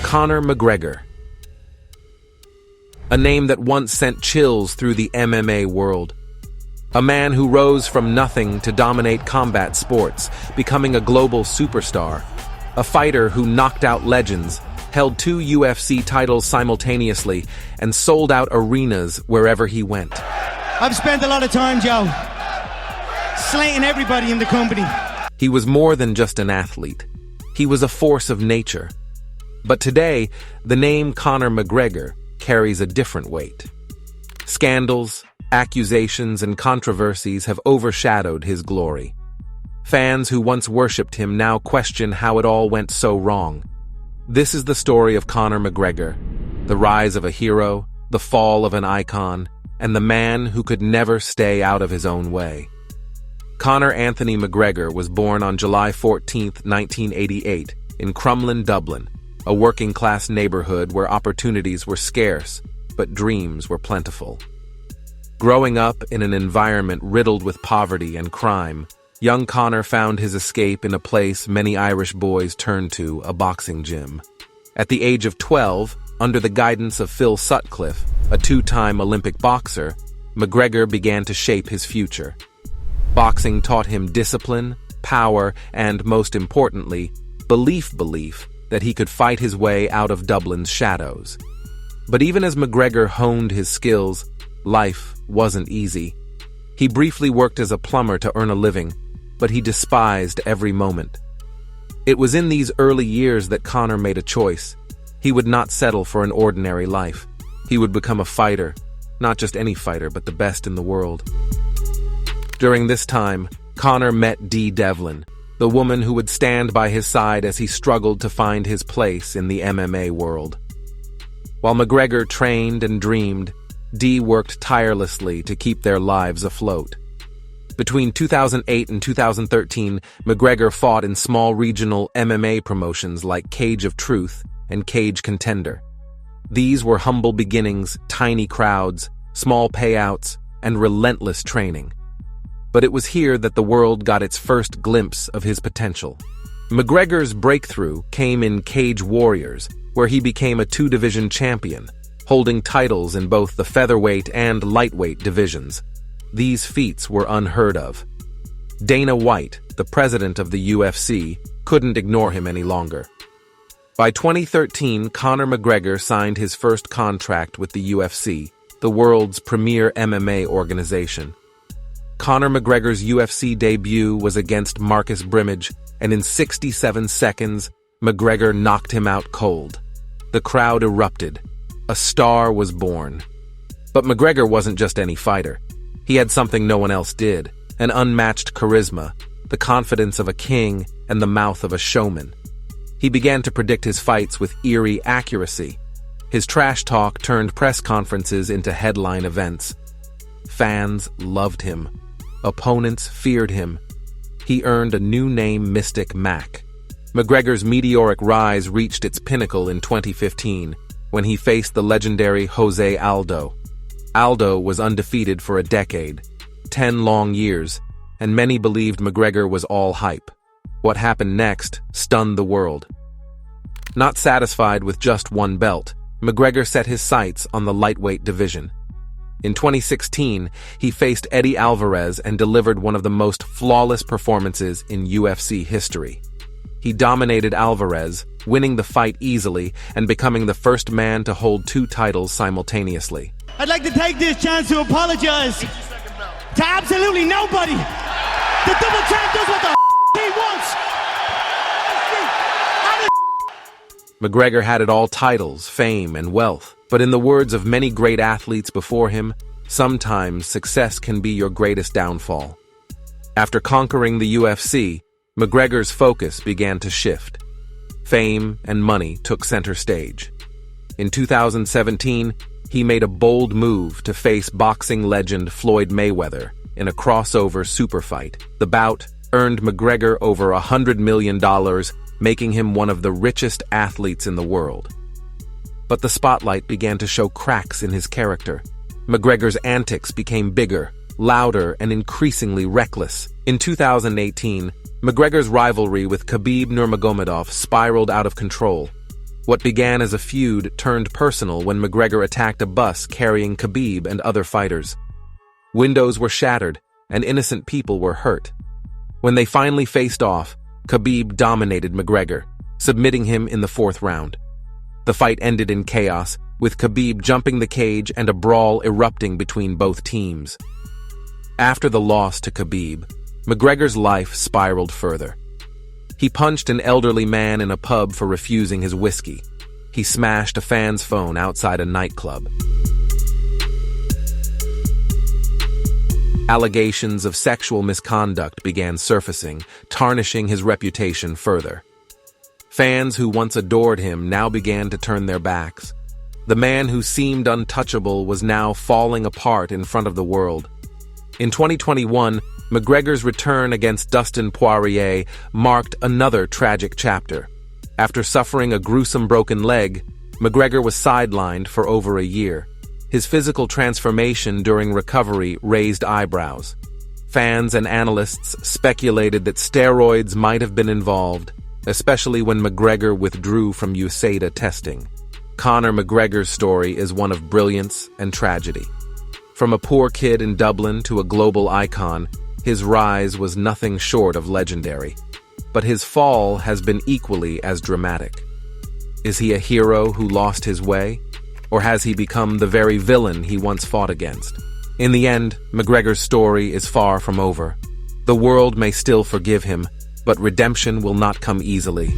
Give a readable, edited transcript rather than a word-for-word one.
Conor McGregor. A name that once sent chills through the MMA world. A man who rose from nothing to dominate combat sports, becoming a global superstar. A fighter who knocked out legends, held 2 UFC titles simultaneously, and sold out arenas wherever he went. I've spent a lot of time, Joe, slating everybody in the company. He was more than just an athlete. He was a force of nature. But today, the name Conor McGregor carries a different weight. Scandals, accusations, and controversies have overshadowed his glory. Fans who once worshipped him now question how it all went so wrong. This is the story of Conor McGregor, the rise of a hero, the fall of an icon, and the man who could never stay out of his own way. Conor Anthony McGregor was born on July 14, 1988, in Crumlin, Dublin, a working-class neighborhood where opportunities were scarce, but dreams were plentiful. Growing up in an environment riddled with poverty and crime, young Conor found his escape in a place many Irish boys turn to, a boxing gym. At the age of 12, under the guidance of Phil Sutcliffe, a 2-time Olympic boxer, McGregor began to shape his future. Boxing taught him discipline, power, and, most importantly, belief that he could fight his way out of Dublin's shadows. But even as McGregor honed his skills, life wasn't easy. He briefly worked as a plumber to earn a living, but he despised every moment. It was in these early years that Conor made a choice. He would not settle for an ordinary life. He would become a fighter, not just any fighter, but the best in the world. During this time, Conor met Dee Devlin, the woman who would stand by his side as he struggled to find his place in the MMA world. While McGregor trained and dreamed, Dee worked tirelessly to keep their lives afloat. Between 2008 and 2013, McGregor fought in small regional MMA promotions like Cage of Truth and Cage Contender. These were humble beginnings, tiny crowds, small payouts, and relentless training. But it was here that the world got its first glimpse of his potential. McGregor's breakthrough came in Cage Warriors, where he became a 2-division champion, holding titles in both the featherweight and lightweight divisions. These feats were unheard of. Dana White, the president of the UFC, couldn't ignore him any longer. By 2013, Conor McGregor signed his first contract with the UFC, the world's premier MMA organization. Conor McGregor's UFC debut was against Marcus Brimage, and in 67 seconds, McGregor knocked him out cold. The crowd erupted. A star was born. But McGregor wasn't just any fighter. He had something no one else did, an unmatched charisma, the confidence of a king, and the mouth of a showman. He began to predict his fights with eerie accuracy. His trash talk turned press conferences into headline events. Fans loved him. Opponents feared him. He earned a new name, Mystic Mac. McGregor's meteoric rise reached its pinnacle in 2015, when he faced the legendary Jose Aldo. Aldo was undefeated for a decade, 10 long years, and many believed McGregor was all hype. What happened next stunned the world. Not satisfied with just one belt, McGregor set his sights on the lightweight division. In 2016, he faced Eddie Alvarez and delivered one of the most flawless performances in UFC history. He dominated Alvarez, winning the fight easily and becoming the first man to hold 2 titles simultaneously. I'd like to take this chance to apologize to absolutely nobody. The double champ does what the he wants. McGregor had it all: titles, fame, and wealth. But in the words of many great athletes before him, sometimes success can be your greatest downfall. After conquering the UFC, McGregor's focus began to shift. Fame and money took center stage. In 2017, he made a bold move to face boxing legend Floyd Mayweather in a crossover super fight. The bout earned McGregor over $100 million, making him one of the richest athletes in the world. But the spotlight began to show cracks in his character. McGregor's antics became bigger, louder, and increasingly reckless. In 2018, McGregor's rivalry with Khabib Nurmagomedov spiraled out of control. What began as a feud turned personal when McGregor attacked a bus carrying Khabib and other fighters. Windows were shattered, and innocent people were hurt. When they finally faced off, Khabib dominated McGregor, submitting him in the 4th round. The fight ended in chaos, with Khabib jumping the cage and a brawl erupting between both teams. After the loss to Khabib, McGregor's life spiraled further. He punched an elderly man in a pub for refusing his whiskey. He smashed a fan's phone outside a nightclub. Allegations of sexual misconduct began surfacing, tarnishing his reputation further. Fans who once adored him now began to turn their backs. The man who seemed untouchable was now falling apart in front of the world. In 2021, McGregor's return against Dustin Poirier marked another tragic chapter. After suffering a gruesome broken leg, McGregor was sidelined for over a year. His physical transformation during recovery raised eyebrows. Fans and analysts speculated that steroids might have been involved, especially when McGregor withdrew from USADA testing. Conor McGregor's story is one of brilliance and tragedy. From a poor kid in Dublin to a global icon, his rise was nothing short of legendary. But his fall has been equally as dramatic. Is he a hero who lost his way? Or has he become the very villain he once fought against? In the end, McGregor's story is far from over. The world may still forgive him, but redemption will not come easily.